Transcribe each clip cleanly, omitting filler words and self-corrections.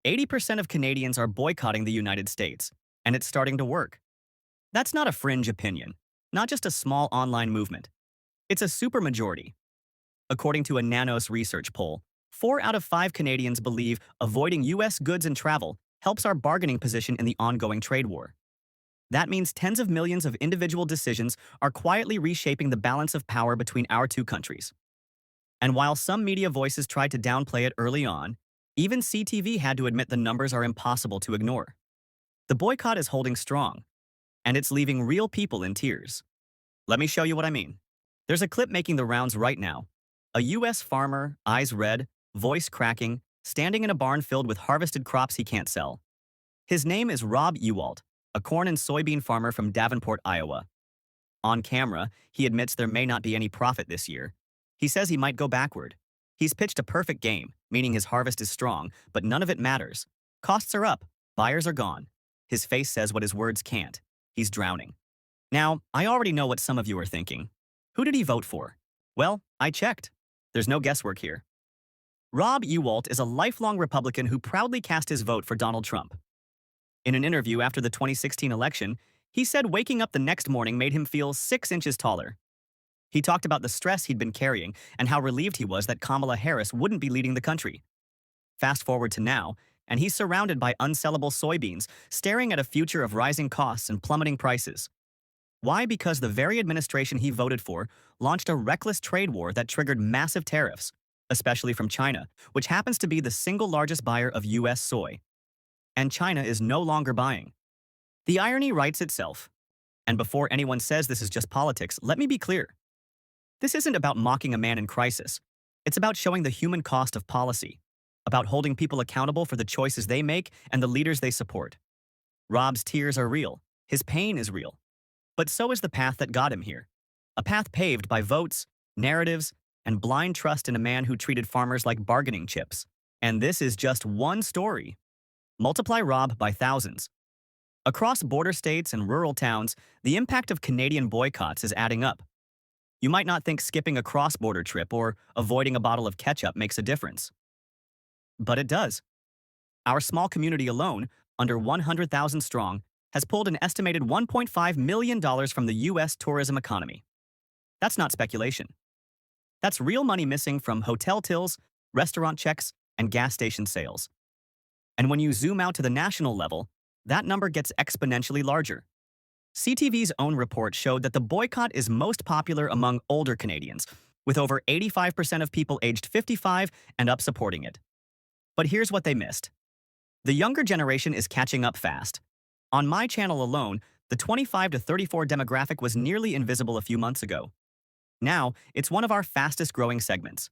80% of Canadians are boycotting the United States, and it's starting to work. That's not a fringe opinion, not just a small online movement. It's a supermajority. According to a Nanos research poll, 4 out of 5 Canadians believe avoiding U.S. goods and travel helps our bargaining position in the ongoing trade war. That means tens of millions of individual decisions are quietly reshaping the balance of power between our two countries. And while some media voices tried to downplay it early on, even CTV had to admit the numbers are impossible to ignore. The boycott is holding strong, and it's leaving real people in tears. Let me show you what I mean. There's a clip making the rounds right now. A U.S. farmer, eyes red, voice cracking, standing in a barn filled with harvested crops he can't sell. His name is Rob Ewald, a corn and soybean farmer from Davenport, Iowa. On camera, he admits there may not be any profit this year. He says he might go backward. He's pitched a perfect game, meaning his harvest is strong, but none of it matters. Costs are up, buyers are gone. His face says what his words can't. He's drowning. Now, I already know what some of you are thinking. Who did he vote for? Well, I checked. There's no guesswork here. Rob Ewald is a lifelong Republican who proudly cast his vote for Donald Trump. In an interview after the 2016 election, he said waking up the next morning made him feel 6 inches taller. He talked about the stress he'd been carrying and how relieved he was that Kamala Harris wouldn't be leading the country. Fast forward to now, and he's surrounded by unsellable soybeans, staring at a future of rising costs and plummeting prices. Why? Because the very administration he voted for launched a reckless trade war that triggered massive tariffs, especially from China, which happens to be the single largest buyer of U.S. soy. And China is no longer buying. The irony writes itself. And before anyone says this is just politics, let me be clear. This isn't about mocking a man in crisis. It's about showing the human cost of policy, about holding people accountable for the choices they make and the leaders they support. Rob's tears are real. His pain is real. But so is the path that got him here. A path paved by votes, narratives, and blind trust in a man who treated farmers like bargaining chips. And this is just one story. Multiply Rob by thousands. Across border states and rural towns, the impact of Canadian boycotts is adding up. You might not think skipping a cross-border trip or avoiding a bottle of ketchup makes a difference. But it does. Our small community alone, under 100,000 strong, has pulled an estimated $1.5 million from the U.S. tourism economy. That's not speculation. That's real money missing from hotel tills, restaurant checks, and gas station sales. And when you zoom out to the national level, that number gets exponentially larger. CTV's own report showed that the boycott is most popular among older Canadians, with over 85% of people aged 55 and up supporting it. But here's what they missed. The younger generation is catching up fast. On my channel alone, the 25 to 34 demographic was nearly invisible a few months ago. Now, it's one of our fastest growing segments.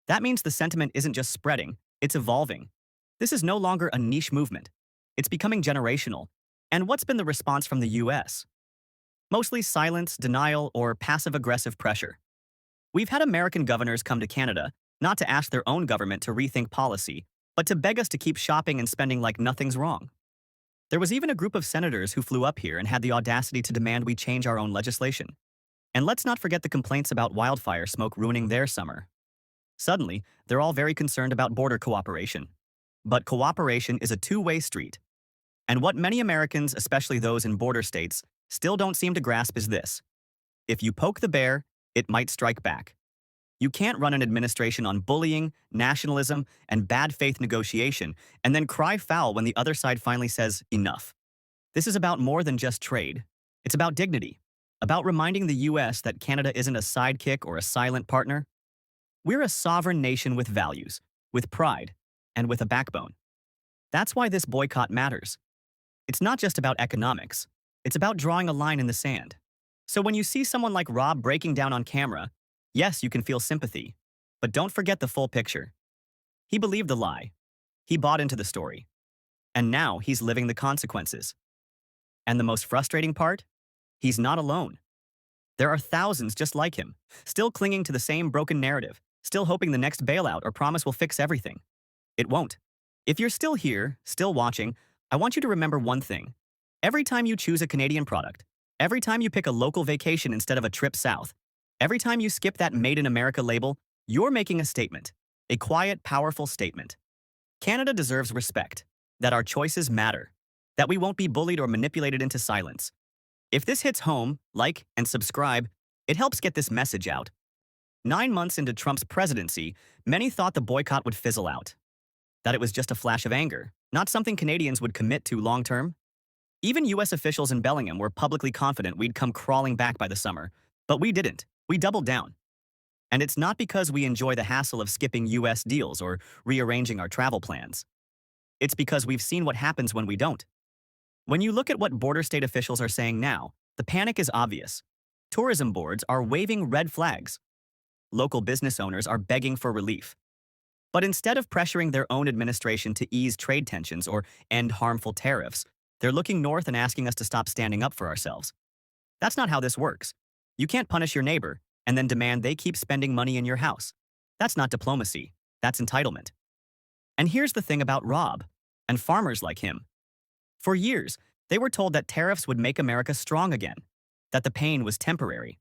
That means the sentiment isn't just spreading, it's evolving. This is no longer a niche movement. It's becoming generational. And what's been the response from the U.S.? Mostly silence, denial, or passive-aggressive pressure. We've had American governors come to Canada, not to ask their own government to rethink policy, but to beg us to keep shopping and spending like nothing's wrong. There was even a group of senators who flew up here and had the audacity to demand we change our own legislation. And let's not forget the complaints about wildfire smoke ruining their summer. Suddenly, they're all very concerned about border cooperation. But cooperation is a two-way street. And what many Americans, especially those in border states, still don't seem to grasp is this. If you poke the bear, it might strike back. You can't run an administration on bullying, nationalism, and bad faith negotiation and then cry foul when the other side finally says enough. This is about more than just trade. It's about dignity, about reminding the U.S. that Canada isn't a sidekick or a silent partner. We're a sovereign nation with values, with pride, and with a backbone. That's why this boycott matters. It's not just about economics. It's about drawing a line in the sand. So when you see someone like Rob breaking down on camera, yes, you can feel sympathy, but don't forget the full picture. He believed the lie. He bought into the story. And now he's living the consequences. And the most frustrating part? He's not alone. There are thousands just like him, still clinging to the same broken narrative, still hoping the next bailout or promise will fix everything. It won't. If you're still here, still watching, I want you to remember one thing. Every time you choose a Canadian product, every time you pick a local vacation instead of a trip south, every time you skip that Made in America label, you're making a statement. A quiet, powerful statement. Canada deserves respect, that our choices matter, that we won't be bullied or manipulated into silence. If this hits home, like and subscribe. It helps get this message out. 9 months into Trump's presidency, many thought the boycott would fizzle out, that it was just a flash of anger, not something Canadians would commit to long term. Even US officials in Bellingham were publicly confident we'd come crawling back by the summer. But we didn't. We doubled down. And it's not because we enjoy the hassle of skipping US deals or rearranging our travel plans. It's because we've seen what happens when we don't. When you look at what border state officials are saying now, the panic is obvious. Tourism boards are waving red flags. Local business owners are begging for relief. But instead of pressuring their own administration to ease trade tensions or end harmful tariffs, they're looking north and asking us to stop standing up for ourselves. That's not how this works. You can't punish your neighbor and then demand they keep spending money in your house. That's not diplomacy. That's entitlement. And here's the thing about Rob and farmers like him. For years, they were told that tariffs would make America strong again, that the pain was temporary.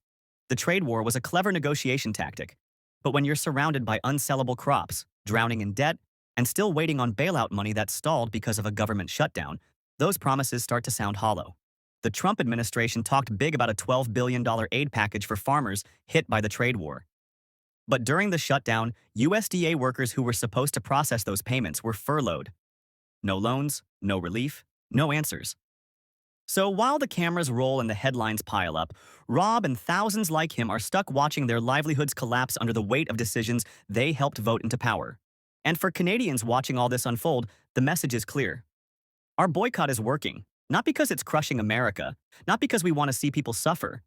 The trade war was a clever negotiation tactic. But when you're surrounded by unsellable crops, drowning in debt, and still waiting on bailout money that stalled because of a government shutdown, those promises start to sound hollow. The Trump administration talked big about a $12 billion aid package for farmers hit by the trade war. But during the shutdown, USDA workers who were supposed to process those payments were furloughed. No loans, no relief, no answers. So while the cameras roll and the headlines pile up, Rob and thousands like him are stuck watching their livelihoods collapse under the weight of decisions they helped vote into power. And for Canadians watching all this unfold, the message is clear. Our boycott is working, not because it's crushing America, not because we want to see people suffer,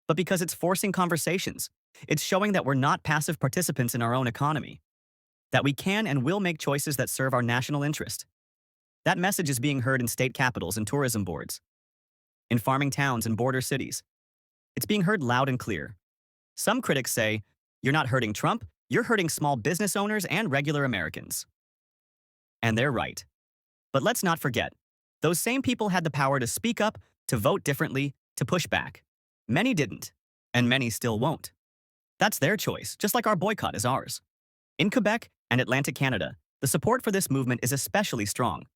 but because it's forcing conversations. It's showing that we're not passive participants in our own economy, that we can and will make choices that serve our national interest. That message is being heard in state capitals and tourism boards, in farming towns and border cities. It's being heard loud and clear. Some critics say, you're not hurting Trump, you're hurting small business owners and regular Americans. And they're right. But let's not forget, those same people had the power to speak up, to vote differently, to push back. Many didn't, and many still won't. That's their choice, just like our boycott is ours. In Quebec and Atlantic Canada, the support for this movement is especially strong.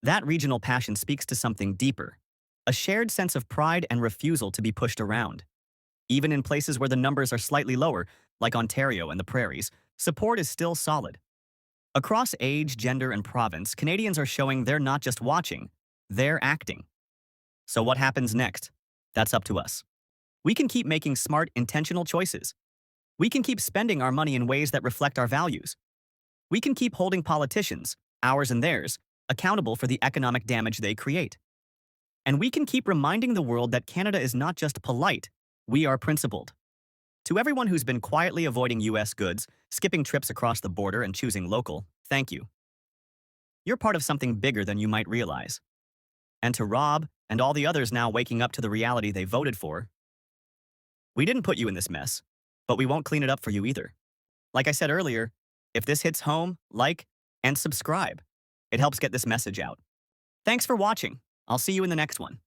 That regional passion speaks to something deeper, a shared sense of pride and refusal to be pushed around. Even in places where the numbers are slightly lower, like Ontario and the prairies, support is still solid. Across age, gender, and province, Canadians are showing they're not just watching, they're acting. So what happens next? That's up to us. We can keep making smart, intentional choices. We can keep spending our money in ways that reflect our values. We can keep holding politicians, ours and theirs, accountable for the economic damage they create. And we can keep reminding the world that Canada is not just polite, we are principled. To everyone who's been quietly avoiding US goods, skipping trips across the border and choosing local, thank you. You're part of something bigger than you might realize. And to Rob and all the others now waking up to the reality they voted for, we didn't put you in this mess, but we won't clean it up for you either. Like I said earlier, if this hits home, like and subscribe. It helps get this message out. Thanks for watching. I'll see you in the next one.